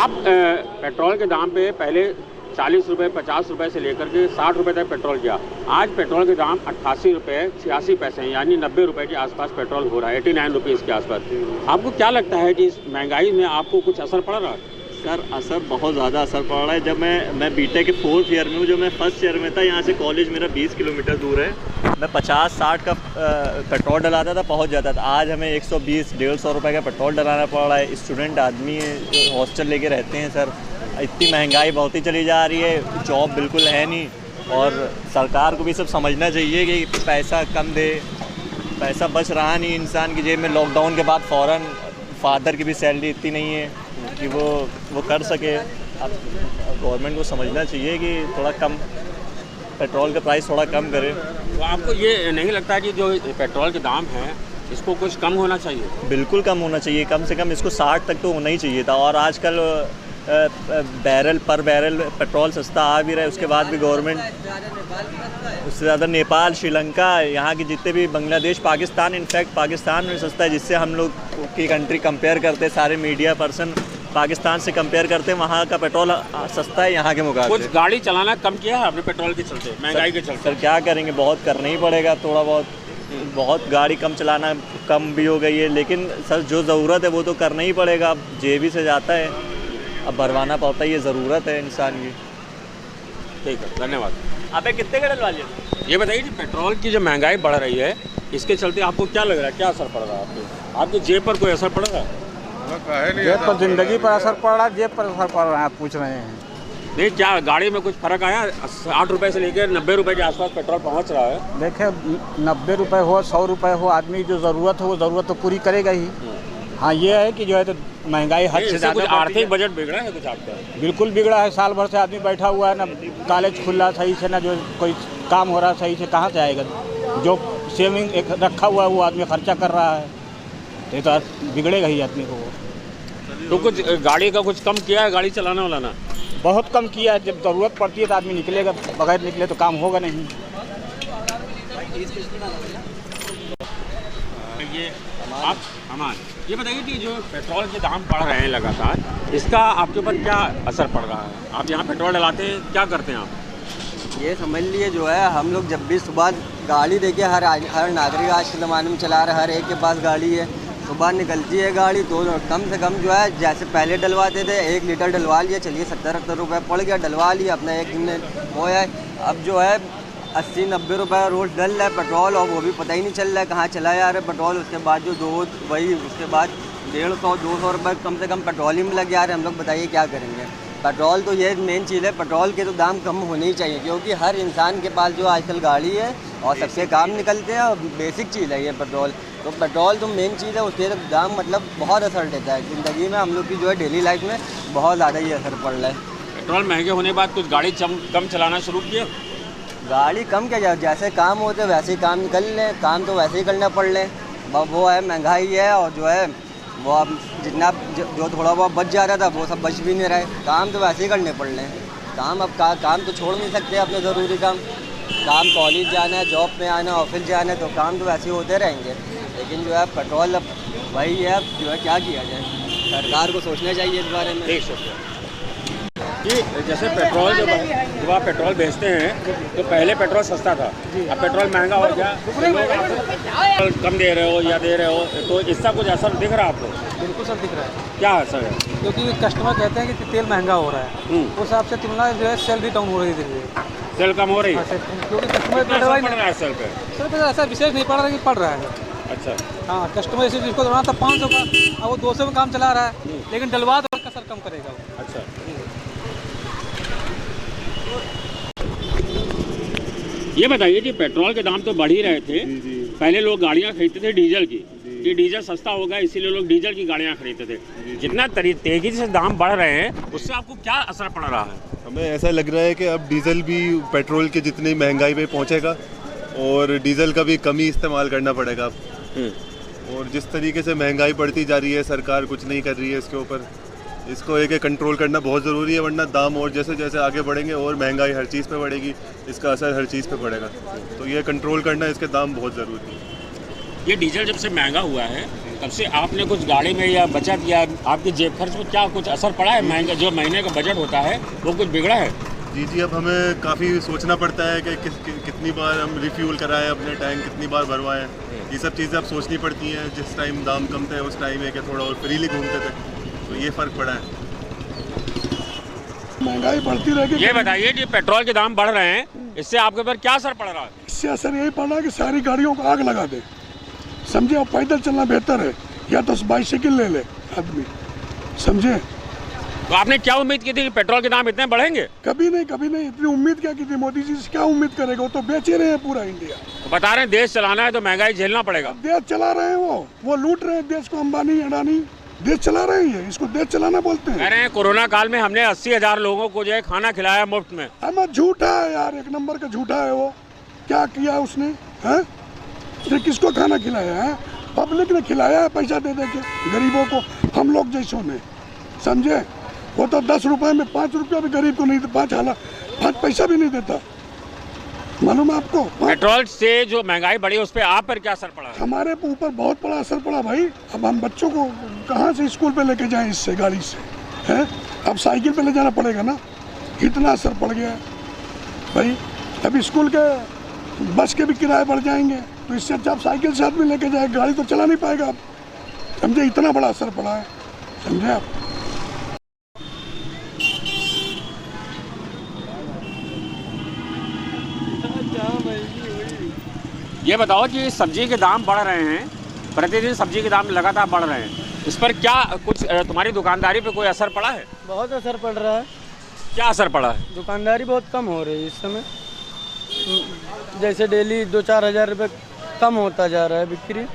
आप पेट्रोल के दाम पे पहले 40 रुपये 50 रुपये से लेकर के 60 रुपये तक पेट्रोल किया। आज पेट्रोल के दाम 88 रुपये 86 पैसे हैं, यानी 90 रुपये के आसपास पेट्रोल हो रहा है, 89 रुपीज़ के आसपास। आपको क्या लगता है कि इस महंगाई में आपको कुछ असर पड़ रहा है? सर असर बहुत ज़्यादा असर पड़ रहा है। जब मैं बीटेक के 4th ईयर में हूँ, जो मैं फर्स्ट ईयर में था, यहाँ से कॉलेज मेरा 20 किलोमीटर दूर है। मैं 50-60 का पेट्रोल डलाता था, पहुँच जाता था। आज हमें 120-150 रुपये का पेट्रोल डलाना पड़ रहा है। स्टूडेंट आदमी हॉस्टल लेके रहते हैं सर। इतनी महंगाई बढ़ती चली जा रही है, जॉब बिल्कुल है नहीं। और सरकार को भी सब समझना चाहिए कि पैसा कम दे, पैसा बच रहा नहीं इंसान की जेब में। लॉकडाउन के बाद फ़ौरन फादर की भी सैलरी इतनी नहीं है कि वो कर सके। अब गवर्नमेंट को समझना चाहिए कि थोड़ा कम पेट्रोल का प्राइस थोड़ा कम करे। तो आपको ये नहीं लगता कि जो पेट्रोल के दाम हैं इसको कुछ कम होना चाहिए? बिल्कुल कम होना चाहिए, कम से कम इसको 60 तक तो होना ही चाहिए था। और आजकल बैरल पेट्रोल सस्ता आ भी रहा है, उसके बाद भी गवर्नमेंट उससे ज़्यादा नेपाल, श्रीलंका, यहाँ के जितने भी बांग्लादेश, पाकिस्तान, इनफैक्ट पाकिस्तान में सस्ता है। जिससे हम लोग की कंट्री कंपेयर करते हैं, सारे मीडिया पर्सन पाकिस्तान से कंपेयर करते हैं, वहाँ का पेट्रोल सस्ता है यहाँ के मुकाबले। कुछ गाड़ी चलाना कम किया है आपने पेट्रोल के चलते, महंगाई के चलते? सर क्या करेंगे, बहुत करना ही पड़ेगा थोड़ा बहुत गाड़ी कम चलाना कम भी हो गई है, लेकिन सर जो ज़रूरत है वो तो करना ही पड़ेगा। अब जेबी से जाता है, अब भरवाना पड़ता है, ये ज़रूरत है इंसान की। ठीक है, धन्यवाद। आप कितने का डलवा लिए? ये बताइए कि पेट्रोल की जो महंगाई बढ़ रही है, इसके चलते आपको क्या लग रहा है, क्या असर पड़ रहा है आपकी जेब पर? कोई असर पड़ रहा है? जेब पर, जिंदगी पर असर पड़ रहा है, जेब पर असर पड़ रहा है, आप पूछ रहे हैं? नहीं, क्या गाड़ी में कुछ फर्क आया? 60 रुपये से लेकर 90 रुपये के आसपास पेट्रोल पहुंच रहा है। देखिए, 90 रुपये हो 100 रुपये हो, आदमी जो ज़रूरत हो वो ज़रूरत तो पूरी करेगा ही। हाँ, ये है कि जो है तो महंगाई हद से ज़्यादा। कुछ आर्थिक बजट बिगड़ा है कुछ आपका? बिल्कुल बिगड़ा है। साल भर से आदमी बैठा हुआ है, ना कॉलेज खुला सही से, ना जो कोई काम हो रहा सही से, कहाँ से आएगा? जो सेविंग एक रखा हुआ है वो आदमी खर्चा कर रहा है, ये तो बिगड़ेगा ही आदमी को। तो कुछ गाड़ी का कुछ कम किया है, गाड़ी चलाना वालाना? बहुत कम किया है। जब ज़रूरत पड़ती है तो आदमी निकलेगा, बगैर निकले तो काम होगा नहीं। ये बताइए कि जो पेट्रोल के दाम बढ़ रहे हैं लगातार, इसका आपके ऊपर क्या असर पड़ रहा है? आप यहाँ पेट्रोल डलाते हैं, क्या करते हैं आप? ये समझ लिए जो है, हम लोग जब भी सुबह गाड़ी देखिए, हर नागरिक आज के ज़माने में चला रहा है, हर एक के पास गाड़ी है। सुबह निकलती है गाड़ी तो कम से कम जो है, जैसे पहले डलवाते थे 1 लीटर डलवा लिया, चलिए 70-80 रुपये पड़ गया, डलवा लिया, अपना एक दिन में हो है। अब जो है 80-90 रुपये रोज़ डल रहा है पेट्रोल, और वो भी पता ही नहीं चल रहा है कहाँ चला जा रहा है पेट्रोल। उसके बाद जो वही उसके बाद 150-200 रुपये कम से कम पेट्रोल ही में लग जा रहे हैं। हम लोग बताइए क्या करेंगे? पेट्रोल तो ये मेन चीज़ है, पेट्रोल के तो दाम कम होने ही चाहिए, क्योंकि हर इंसान के पास जो आजकल गाड़ी है और सबसे काम निकलते हैं, और बेसिक चीज़ है ये पेट्रोल। तो पेट्रोल तो मेन चीज़ है, उसके दाम मतलब बहुत असर देता है ज़िंदगी में, हम लोग की जो है डेली लाइफ में बहुत ज़्यादा ही असर पड़ रहा है। पेट्रोल महंगे होने के बाद कुछ गाड़ी कम चलाना शुरू किया? गाड़ी कम क्या जाए, जैसे काम होते वैसे ही काम निकल लें, काम तो वैसे ही करना पड़ लें। वो है महंगाई है, और जो है वो अब जितना जो थोड़ा बहुत बच जा रहा था वो सब बच भी नहीं रहा है। काम तो वैसे ही करने पड़ रहे हैं। काम अब काम तो छोड़ नहीं सकते अपने ज़रूरी काम कॉलेज जाना है, जॉब पे आना, ऑफिस जाना है, तो काम तो वैसे ही होते रहेंगे। लेकिन जो है पेट्रोल अब वही है, अब जो है क्या किया जाए, सरकार को सोचना चाहिए इस बारे में। देख सकते हैं कि जैसे पेट्रोल जब आप पेट्रोल बेचते हैं तो पहले पेट्रोल सस्ता था, अब पेट्रोल महंगा हो गया, पेट्रोल कम दे रहे हो या दे रहे हो, तो इसका कुछ असर दिख रहा है आपको? बिल्कुल सर दिख रहा है। क्या असर है? क्योंकि कस्टमर कहते हैं कि तेल महंगा हो रहा है, उस हिसाब से तुलना जो है सेल भी डाउन हो रही है, सेल कम हो रही है, क्योंकि कस्टमर पड़ रहा है सेल पे? सर पे ऐसा विशेष नहीं पड़ रहा है कि पड़ रहा है। अच्छा, हाँ, कस्टमर जैसे जिसको दौड़ाना था 500 का, अब वो 200 में काम चला रहा है, लेकिन डलवा तो का सर कम करेगा वो। अच्छा, ये बताइए कि पेट्रोल के दाम तो बढ़ ही रहे थे, पहले लोग गाड़ियाँ खरीदते थे डीजल की, कि डीजल सस्ता होगा इसीलिए लोग डीजल की गाड़ियाँ खरीदते थे। जितना तेजी से दाम बढ़ रहे हैं उससे आपको क्या असर पड़ रहा है? हमें ऐसा लग रहा है कि अब डीजल भी पेट्रोल के जितनी महंगाई पे पहुंचेगा, और डीजल का भी कम ही इस्तेमाल करना पड़ेगा। और जिस तरीके से महंगाई बढ़ती जा रही है, सरकार कुछ नहीं कर रही है इसके ऊपर। इसको एक कंट्रोल करना बहुत ज़रूरी है, वरना दाम और जैसे जैसे आगे बढ़ेंगे और महंगाई हर चीज़ पे बढ़ेगी, इसका असर हर चीज़ पे पड़ेगा। तो ये कंट्रोल करना, इसके दाम बहुत ज़रूरी है। ये डीजल जब से महंगा हुआ है तब से आपने कुछ गाड़ी में या बचत या आपकी जेब खर्च में क्या कुछ असर पड़ा है? महंगा जो महीने का बजट होता है वो कुछ बिगड़ा है? जी, अब हमें काफ़ी सोचना पड़ता है कि कितनी बार हम रिफ्यूल कराएं अपने टैंक, कितनी बार भरवाएं। ये सब चीज़ें अब सोचनी पड़ती हैं। जिस टाइम दाम कम थे उस टाइम है कि थोड़ा और फ्रीली घूमते थे, तो ये फ़र्क पड़ा है। महंगाई बढ़ती रहेगी। ये बताइए कि पेट्रोल के दाम बढ़ रहे हैं, इससे आपके ऊपर क्या असर पड़ रहा है? इससे असर यही पड़ रहा है कि सारी गाड़ियों को आग लगा दे, समझे। और पैदल चलना बेहतर है, या तो बाइसिकल ले ले आदमी, समझे। तो आपने क्या उम्मीद की थी कि पेट्रोल के दाम इतने बढ़ेंगे? कभी नहीं इतनी उम्मीद क्या की थी। मोदी जी से क्या उम्मीद करेगा, वो तो बेच ही रहे हैं पूरा इंडिया। तो बता रहे हैं देश चलाना है तो महंगाई झेलना पड़ेगा। देश चला रहे हैं, वो लूट रहे हैं देश को। अंबानी अडानी देश चला रहे हैं, इसको देश चलाना बोलते कह हैं। रहे हैं कोरोना काल में हमने 80,000 लोगों को जो है खाना खिलाया मुफ्त में। हम झूठा है यार, एक नंबर का झूठा है वो। क्या किया उसने, हैं? उसने किसको खाना खिलाया है? पब्लिक ने खिलाया है पैसा दे दे के गरीबों को, हम लोग जैसों ने, समझे। वो तो 10 रुपए में 5 रुपया भी गरीब को नहीं, 5 पैसा भी नहीं देता, मालूम है आपको। पेट्रोल से जो महंगाई बढ़ी उस पर आप पर क्या असर पड़ा? हमारे ऊपर बहुत बड़ा असर पड़ा भाई। अब हम बच्चों को कहाँ से स्कूल पे लेके जाएं इससे, गाड़ी से, हैं? अब साइकिल पे ले जाना पड़ेगा ना, इतना असर पड़ गया है भाई। अब स्कूल के बस के भी किराए बढ़ जाएंगे, तो इससे अच्छा आप साइकिल से आदमी लेके जाए, गाड़ी तो चला नहीं पाएगा आप, समझे। इतना बड़ा असर पड़ा है, समझे आप। ये बताओ कि सब्जी के दाम बढ़ रहे हैं, प्रतिदिन सब्जी के दाम लगातार बढ़ रहे हैं, इस पर क्या कुछ तुम्हारी दुकानदारी पे कोई असर पड़ा है? बहुत असर पड़ रहा है। क्या असर पड़ा है? दुकानदारी बहुत कम हो रही है इस समय। जैसे डेली 2-4 हज़ार रुपये कम होता जा रहा है बिक्री।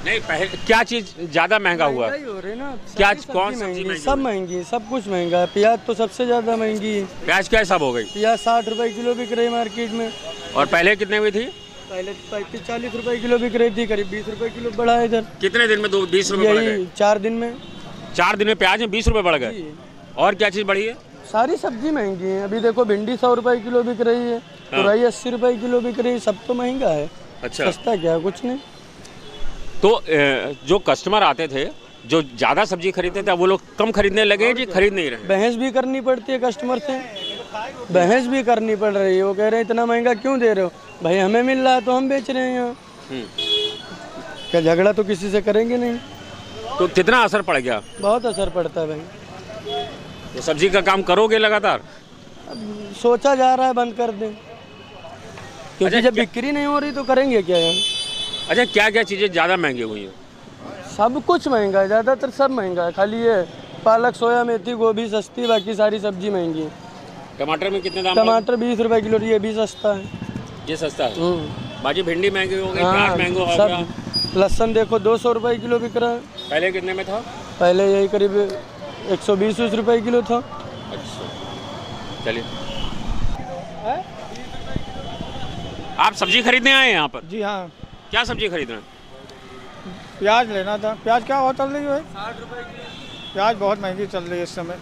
नहीं, पहले क्या चीज़ ज़्यादा महंगा हुआ? महंगाई हो रही है ना। क्या सारी कौन सब्जी सब्जी महंगी, महंगी सब हुई? महंगी, सब कुछ महंगा है। प्याज तो सबसे ज़्यादा महंगी है। प्याज क्या हिसाब हो गई? प्याज 60 रुपए किलो बिक रही है मार्केट में। और पहले कितने हुई थी? पहले 35-40 रुपए किलो बिक रही थी, करीब 20 रुपए किलो बढ़ा है इधर। कितने दिन में 20 रुपये बढ़ गए? यही 4 दिन में। 4 दिन में प्याज में 20 रुपये बढ़ गए। जी। और क्या चीज़ बढ़ी है? सारी सब्जी महंगी है। अभी देखो भिंडी 100 रुपए किलो बिक रही है, तुरई 80 रुपए किलो बिक रही है। सब तो महंगा है। अच्छा, सस्ता क्या, कुछ नहीं। तो जो कस्टमर आते थे, जो ज़्यादा सब्जी खरीदते थे, वो लोग कम खरीदने लगे कि खरीद नहीं रहे? बहस भी करनी पड़ती है कस्टमर से, बहस भी करनी पड़ रही है। वो कह रहे हैं इतना महंगा क्यों दे रहे हो भाई, हमें मिल रहा है तो हम बेच रहे हैं यहाँ। क्या झगड़ा तो किसी से करेंगे नहीं। तो कितना असर पड़ गया? बहुत असर पड़ता है भाई। तो सब्जी का काम करोगे लगातार? अब सोचा जा रहा है बंद कर दें, क्योंकि जब बिक्री नहीं हो रही तो करेंगे क्या यार। अच्छा, क्या क्या चीज़ें ज़्यादा महंगी हुई हैं? सब कुछ महंगा है, ज़्यादातर सब महंगा है। खाली ये पालक, सोया, मेथी, गोभी सस्ती, बाकी सारी सब्जी महंगी है। टमाटर में कितने दाम? टमाटर 20 रुपए किलो, ये भी सस्ता है। ये सस्ता है। बाकी भिंडी महंगी हो गई, प्याज महंगा हो गया। सब। लहसुन देखो 200 रुपए किलो बिक रहा है। पहले कितने में था? पहले यही करीब 120 रुपए किलो था। अच्छा, चलिए। आप सब्जी खरीदने आए हैं यहाँ पर? जी हाँ, क्या सब्जी खरीद रहे हैं? प्याज लेना था। प्याज क्या भाव चल रही है? 60 रुपए किलो। प्याज बहुत महंगी चल रही है इस समय।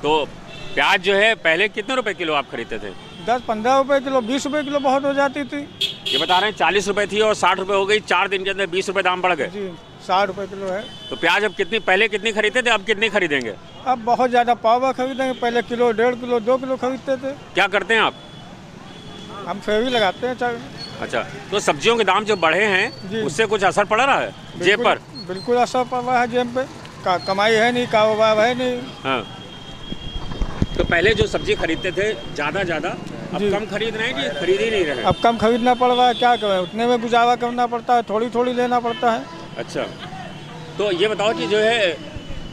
तो प्याज जो है पहले कितने रुपए किलो आप खरीदते थे? 10-15 रुपए किलो, 20 रुपए किलो बहुत हो जाती थी। ये बता रहे हैं 40 रुपए थी और 60 रुपए हो गई। 4 दिन के अंदर 20 रुपए दाम बढ़ गए। जी, 60 रुपए किलो है। तो प्याज अब कितनी, पहले कितनी खरीदते थे, अब कितनी खरीदेंगे? अब बहुत ज़्यादा पावा खरीदेंगे। पहले किलो, 1.5 किलो, 2 किलो खरीदते थे। क्या करते हैं आप? हम फेवी लगाते हैं चाय। अच्छा, तो सब्जियों के दाम जो बढ़े जी। हैं उससे कुछ असर पड़ रहा है जेब पर? बिल्कुल असर पड़ रहा है जेब पे। कमाई है नहीं, कारोबार है नहीं। हाँ। तो पहले जो सब्जी खरीदते थे ज़्यादा अब जी। कम खरीद रहे हैं कि खरीद ही नहीं रहे? अब कम खरीदना पड़ रहा है, क्या करें, उतने में गुजारा करना पड़ता है, थोड़ी थोड़ी लेना पड़ता है। अच्छा, तो ये बताओ कि जो है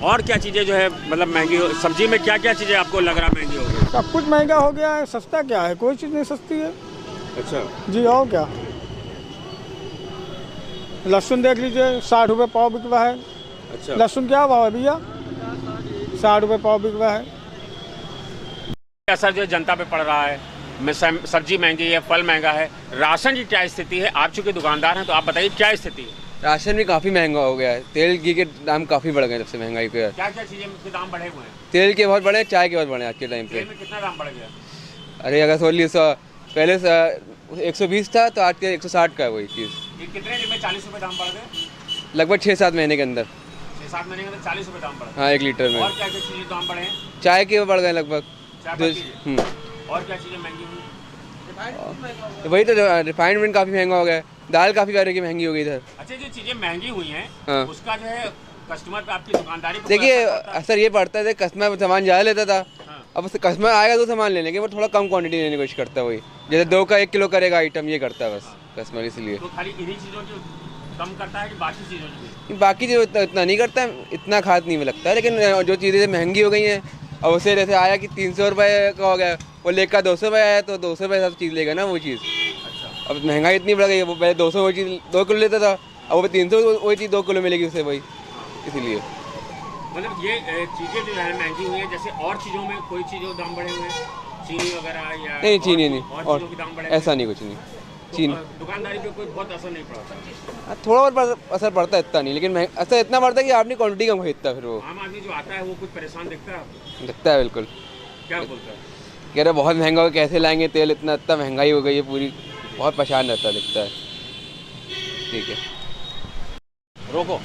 और क्या चीज़ें जो है मतलब महंगी हो, सब्जी में क्या क्या चीज़ें आपको लग रहा महंगी हो गई? सब कुछ महंगा हो गया है। सस्ता क्या है, कोई चीज़ नहीं सस्ती है। अच्छा जी, और क्या। लहसुन देख लीजिए, 60 रुपये पाव बिक रहा है। अच्छा, लहसुन क्या भाव है भैया? 60 रुपये पाव बिक रहा है। असर जो जनता पे पड़ रहा है, सब्जी महंगी है, फल महंगा है, राशन की क्या स्थिति है? आप चूँकि दुकानदार हैं तो आप बताइए क्या स्थिति है? राशन भी काफ़ी महंगा हो गया है। तेल घी के दाम काफ़ी बढ़ गए जब से महंगाई पे। क्या क्या चीज़ें के दाम बढ़े हुए हैं? तेल के बहुत बढ़े, चाय के बहुत बढ़े आज के टाइम पे। तेल में कितना दाम बढ़ गया? अरे अगर 100 पहले 120 था तो आज के 160 का है वही चीज़। ये कितने दिन में 40 रुपये दाम बढ़ गए? लगभग 6-7 महीने के अंदर। 6-7 महीने के अंदर 40 रुपये दाम बढ़ गए। हाँ, 1 लीटर में। और क्या क्या चीज़ें दाम बढ़े हैं? चाय के बढ़ गए लगभग। और क्या चीज़ें महंगी हुई? वही तो रिफाइंड काफ़ी महंगा हो गया है, दाल काफ़ी तरह की महंगी हो गई इधर। अच्छा, जो चीज़ें महंगी हुई हैं, हाँ। उसका जो है कस्टमर पे, आपकी दुकानदारी पे देखिए असर ये पड़ता है, कस्टमर सामान ज़्यादा लेता था, अब कस्टमर आएगा तो सामान लेने के वो थोड़ा कम क्वांटिटी लेने की कोशिश करता है, वही जैसे 2 का 1 किलो करेगा आइटम, ये करता है बस कस्टमर, इसलिए। तो खाली इन्हीं चीज़ों की कम करता है कि बाकी चीज़ों की? बाकी जो इतना नहीं करता है, इतना खास नहीं लगता है, लेकिन जो चीज़ें महंगी हो गई हैं, और उसे जैसे आया कि 300 रुपये का हो गया, वो लेकर 200 रुपये आया तो 200 रुपये सब चीज़ लेगा ना वो चीज़। अच्छा। अब महंगाई इतनी बढ़ गई है, वो पहले 200 वही चीज़ 2 किलो लेता था, अब वो 300 वही चीज़ 2 किलो मिलेगी उसे, वही इसीलिए। मतलब ये चीज़ें जो है महंगी हुई हैं, जैसे और चीज़ों में कोई चीज़ों दाम बढ़े हुए हैं, चीनी वगैरह या? नहीं, चीनी नहीं, और चीज़ों के दाम बढ़े? ऐसा नहीं, कुछ नहीं। चीनी दुकानदारी पे कोई बहुत असर नहीं पड़ता? थोड़ा बहुत असर पड़ता है, इतना नहीं, लेकिन असर इतना पड़ता है कि आपने क्वांटिटी कम खरीदता है, फिर वो आम आदमी जो आता है वो कुछ परेशान दिखता है आपको? दिखता है बिल्कुल। क्या बोलता है? कह रहे बहुत महंगा हो, कैसे लाएंगे तेल, इतना महंगाई हो गई है पूरी, बहुत परेशान रहता दिखता है। ठीक है, रोको।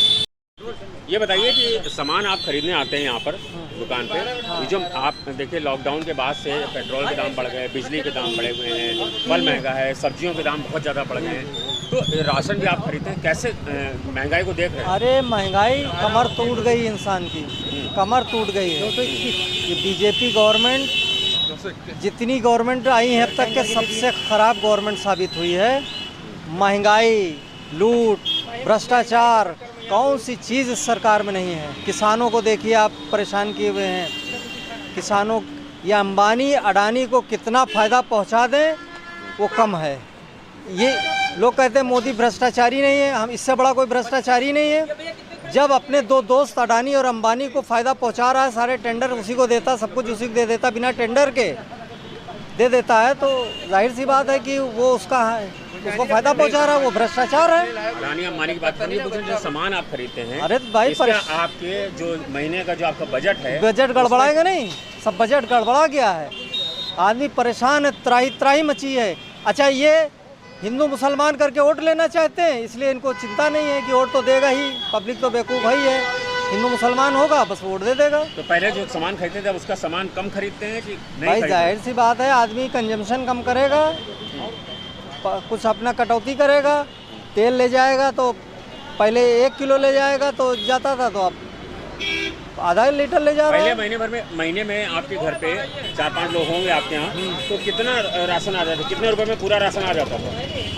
ये बताइए कि सामान आप खरीदने आते हैं यहाँ पर दुकान पे, ये जो आप देखिए लॉकडाउन के बाद से पेट्रोल के दाम बढ़ गए, बिजली के दाम बढ़े हुए हैं, फल महंगा है, सब्जियों के दाम बहुत ज़्यादा बढ़ गए हैं, तो राशन भी आप खरीदते हैं, कैसे महंगाई को देख रहे हैं? अरे महंगाई कमर टूट गई इंसान की, कमर टूट गई है। ये बीजेपी गवर्नमेंट, जितनी गवर्नमेंट आई है अब तक के सबसे ख़राब गवर्नमेंट साबित हुई है। महंगाई, लूट, भ्रष्टाचार, कौन सी चीज़ इस सरकार में नहीं है। किसानों को देखिए आप, परेशान किए हुए हैं किसानों। ये अंबानी अडानी को कितना फ़ायदा पहुंचा दें वो कम है। ये लोग कहते हैं मोदी भ्रष्टाचारी नहीं है, हम इससे बड़ा कोई भ्रष्टाचारी नहीं है। जब अपने 2 दोस्त अडानी और अंबानी को फ़ायदा पहुंचा रहा है, सारे टेंडर उसी को देता, सब कुछ उसी को दे देता, बिना टेंडर के दे देता है, तो जाहिर सी बात है कि वो उसका है, उसको फायदा पहुंचा रहा है, वो भ्रष्टाचार है। अडानी अंबानी की बात करिए, जो सामान आप खरीदते हैं, अरे भाई आपके जो महीने का जो आपका बजट है, बजट गड़बड़ाएगा नहीं, सब बजट गड़बड़ा गया है, आदमी परेशान है, त्राही मची है। अच्छा, ये हिंदू मुसलमान करके वोट लेना चाहते हैं, इसलिए इनको चिंता नहीं है कि वोट तो देगा ही, पब्लिक तो बेवकूफ़ ही है, हिंदू मुसलमान होगा बस वोट दे देगा। तो पहले जो सामान खरीदते थे उसका सामान कम खरीदते हैं कि नहीं? भाई जाहिर सी बात है, आदमी कंजम्पशन कम करेगा, कुछ अपना कटौती करेगा, तेल ले जाएगा तो पहले 1 किलो ले जाएगा तो जाता था, तो अब आधा लीटर ले जा रहा है। पहले महीने में आपके घर पे 4-5 लोग होंगे आपके यहाँ, तो कितना राशन आ जाता, कितने रुपए में पूरा राशन आ जाता था?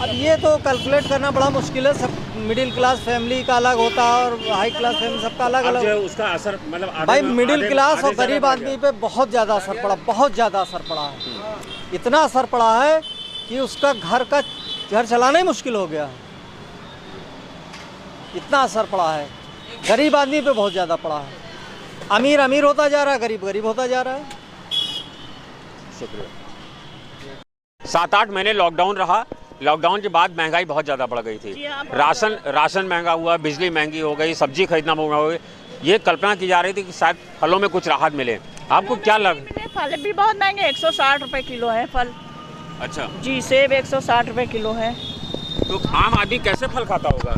अब ये तो कैलकुलेट करना बड़ा मुश्किल है, सब मिडिल क्लास फैमिली का अलग होता है और हाई क्लास फैमिली सबका अलग अलग। उसका असर मतलब भाई मिडिल क्लास और गरीब आदमी पे बहुत ज़्यादा असर पड़ा, बहुत ज़्यादा असर पड़ा है। इतना असर पड़ा है कि उसका घर चलाना ही मुश्किल हो गया, इतना असर पड़ा है। गरीब आदमी पे बहुत ज़्यादा पड़ा है, अमीर अमीर होता जा रहा है, गरीब गरीब होता जा रहा है। शुक्रिया। 7-8 महीने लॉकडाउन रहा, लॉकडाउन के बाद महंगाई बहुत ज़्यादा बढ़ गई थी, राशन महंगा हुआ, बिजली महंगी हो गई, सब्जी खरीदना महंगा हो गई। ये कल्पना की जा रही थी कि शायद फलों में कुछ राहत मिले, आपको क्या लगा? फल भी बहुत महंगे, 160 रुपये किलो है फल। अच्छा जी, सेब 160 रुपये किलो है। तो आम आदमी कैसे फल खाता होगा?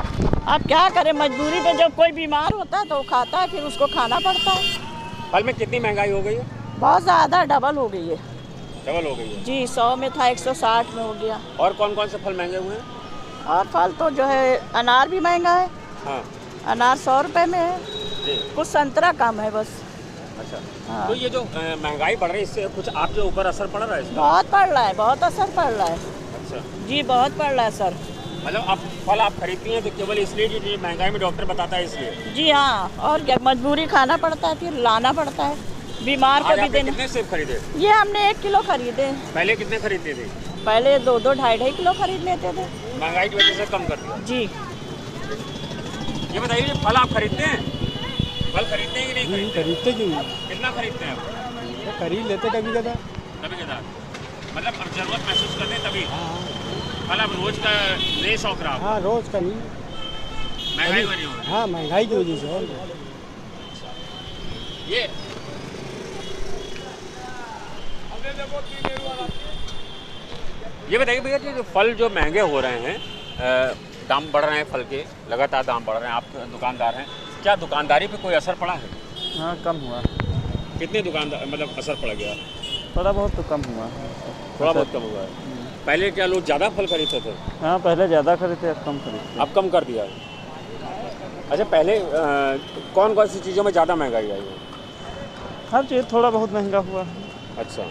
अब क्या करें, मजबूरी पे जब कोई बीमार होता है तो वो खाता है, फिर उसको खाना पड़ता है। फल में कितनी महंगाई हो गई है? बहुत ज़्यादा, डबल हो गई है। डबल हो गई है जी, 100 में था 160 में हो गया। और कौन कौन से फल महंगे हुए हैं? और फल तो जो है अनार भी महंगा है। हाँ। अनार 100 रुपये में है जी। कुछ संतरा कम है बस। अच्छा हाँ। तो ये जो महंगाई बढ़ रही है, इससे कुछ आपके ऊपर असर पड़ रहा है इसका? बहुत पड़ रहा है, बहुत असर पड़ रहा है। अच्छा जी, बहुत पड़ रहा है सर। मतलब आप फल आप खरीदती हैं तो केवल इसलिए कि महंगाई में डॉक्टर बताता है इसलिए? जी हाँ, और क्या, मजबूरी खाना पड़ता है, फिर लाना पड़ता है, बीमार को भी देना। कितने सेब खरीदे? ये हमने 1 किलो खरीदे। पहले कितने खरीदते थे? पहले 2-2, 2.5 किलो खरीद लेते थे। महंगाई की वजह से कम कर दिया? जी। ये बताइए, फल आप खरीदते हैं? फल खरीदते हैं कि नहीं खरीदते क्यों? कितना खरीदते हैं आप? खरीद लेते कभी कदा। मतलब अब जरूरत महसूस करते तभी? फल अब रोज का नहीं शौक रहा? हाँ, रोज का नहीं, महंगाई बनी हो। हाँ, महंगाई की वजह से। ये बताइए भैया कि जो फल जो महंगे हो रहे हैं, दाम बढ़ रहे हैं फल के, लगातार दाम बढ़ रहे हैं, आप दुकानदार हैं, क्या दुकानदारी पे कोई असर पड़ा है? हाँ, कम हुआ। कितने दुकानदार मतलब असर पड़ गया? थोड़ा बहुत तो कम हुआ। थोड़ा बहुत कम हुआ है। पहले क्या लोग ज़्यादा फल खरीदते थे? हाँ, पहले ज़्यादा खरीदते, अब कम खरीदते। अब कम कर दिया। अच्छा, पहले कौन कौन सी चीज़ों में ज़्यादा महंगाई आई है? हर चीज़ थोड़ा बहुत महंगा हुआ है। अच्छा,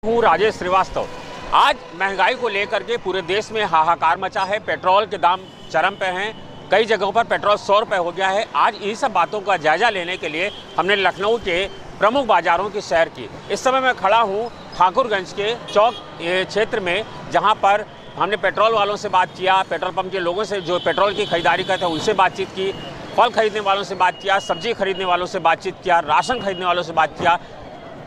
हूँ राजेश श्रीवास्तव। आज महंगाई को लेकर के पूरे देश में हाहाकार मचा है। पेट्रोल के दाम चरम पे हैं, कई जगहों पर पेट्रोल 100 रुपये हो गया है। आज इन सब बातों का जायजा लेने के लिए हमने लखनऊ के प्रमुख बाज़ारों की सैर की। इस समय मैं खड़ा हूँ ठाकुरगंज के चौक क्षेत्र में, जहाँ पर हमने पेट्रोल वालों से बात किया, पेट्रोल पंप के लोगों से जो पेट्रोल की खरीदारी करते हैं उनसे बातचीत की, फल खरीदने वालों से बात किया, सब्जी खरीदने वालों से बातचीत किया, राशन खरीदने वालों से बात किया।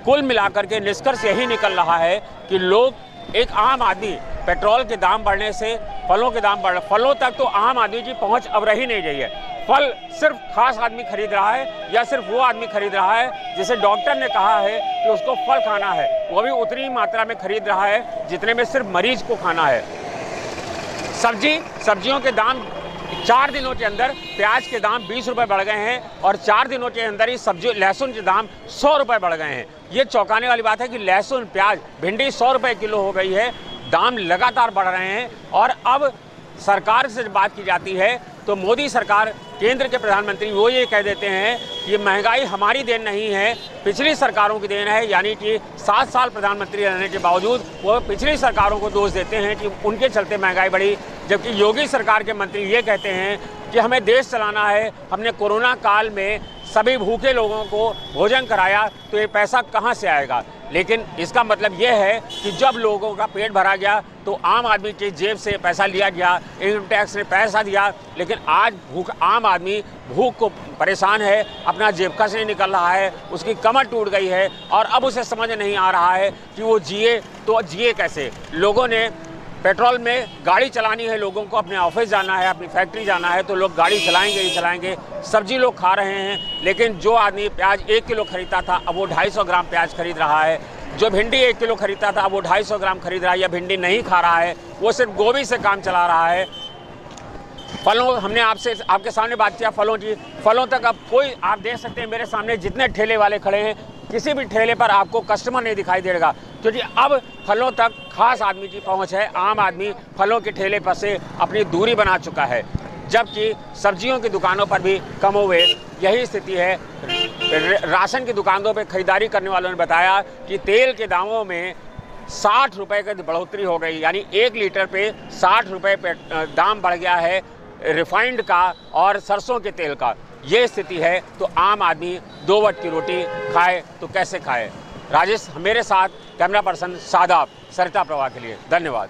कुल मिलाकर के निष्कर्ष यही निकल रहा है कि लोग, एक आम आदमी, पेट्रोल के दाम बढ़ने से फलों के दाम बढ़, फलों तक तो आम आदमी की पहुंच अब रही नहीं गई है। फल सिर्फ खास आदमी खरीद रहा है या सिर्फ वो आदमी खरीद रहा है जिसे डॉक्टर ने कहा है कि उसको फल खाना है, वो भी उतनी मात्रा में खरीद रहा है जितने में सिर्फ मरीज को खाना है। सब्जियों के दाम 4 दिनों के अंदर, प्याज के दाम 20 रुपये बढ़ गए हैं और 4 दिनों के अंदर ही लहसुन के दाम 100 रुपये बढ़ गए हैं। ये चौंकाने वाली बात है कि लहसुन, प्याज, भिंडी 100 रुपये किलो हो गई है। दाम लगातार बढ़ रहे हैं और अब सरकार से बात की जाती है तो मोदी सरकार, केंद्र के प्रधानमंत्री, वो ये कह देते हैं कि महंगाई हमारी देन नहीं है, पिछली सरकारों की देन है। यानी कि 7 साल प्रधानमंत्री रहने के बावजूद वो पिछली सरकारों को दोष देते हैं कि उनके चलते महंगाई बढ़ी, जबकि योगी सरकार के मंत्री ये कहते हैं कि हमें देश चलाना है, हमने कोरोना काल में सभी भूखे लोगों को भोजन कराया, तो ये पैसा कहाँ से आएगा? लेकिन इसका मतलब ये है कि जब लोगों का पेट भरा गया तो आम आदमी की जेब से पैसा लिया गया, इनकम टैक्स ने पैसा दिया, लेकिन आज आम आदमी भूख को परेशान है, अपना जेब का से नहीं निकल रहा है, उसकी कमर टूट गई है और अब उसे समझ नहीं आ रहा है कि वो जिए तो जिए कैसे। लोगों ने पेट्रोल में गाड़ी चलानी है, लोगों को अपने ऑफिस जाना है, अपनी फैक्ट्री जाना है, तो लोग गाड़ी चलाएंगे ही चलाएंगे। सब्जी लोग खा रहे हैं, लेकिन जो आदमी प्याज 1 किलो खरीदता था अब वो 250 ग्राम प्याज खरीद रहा है। जो भिंडी 1 किलो खरीदता था अब वो 250 ग्राम खरीद रहा है, या भिंडी नहीं खा रहा है, वो सिर्फ गोभी से काम चला रहा है। फलों, हमने आपके सामने बात किया फलों की, फलों तक अब कोई, आप देख सकते हैं मेरे सामने जितने ठेले वाले खड़े हैं, किसी भी ठेले पर आपको कस्टमर नहीं दिखाई देगा, क्योंकि अब फलों तक खास आदमी की पहुंच है। आम आदमी फलों के ठेले पर से अपनी दूरी बना चुका है, जबकि सब्जियों की दुकानों पर भी कमोवेश यही स्थिति है। राशन की दुकानों पर खरीदारी करने वालों ने बताया कि तेल के दामों में 60 रुपये की बढ़ोतरी हो गई, यानी 1 लीटर पे 60 रुपये पे दाम बढ़ गया है रिफाइंड का और सरसों के तेल का। ये स्थिति है तो आम आदमी 2 वक्त की रोटी खाए तो कैसे खाए। राजेश मेरे साथ, कैमरा पर्सन शादाब, सरिता प्रवाह के लिए धन्यवाद।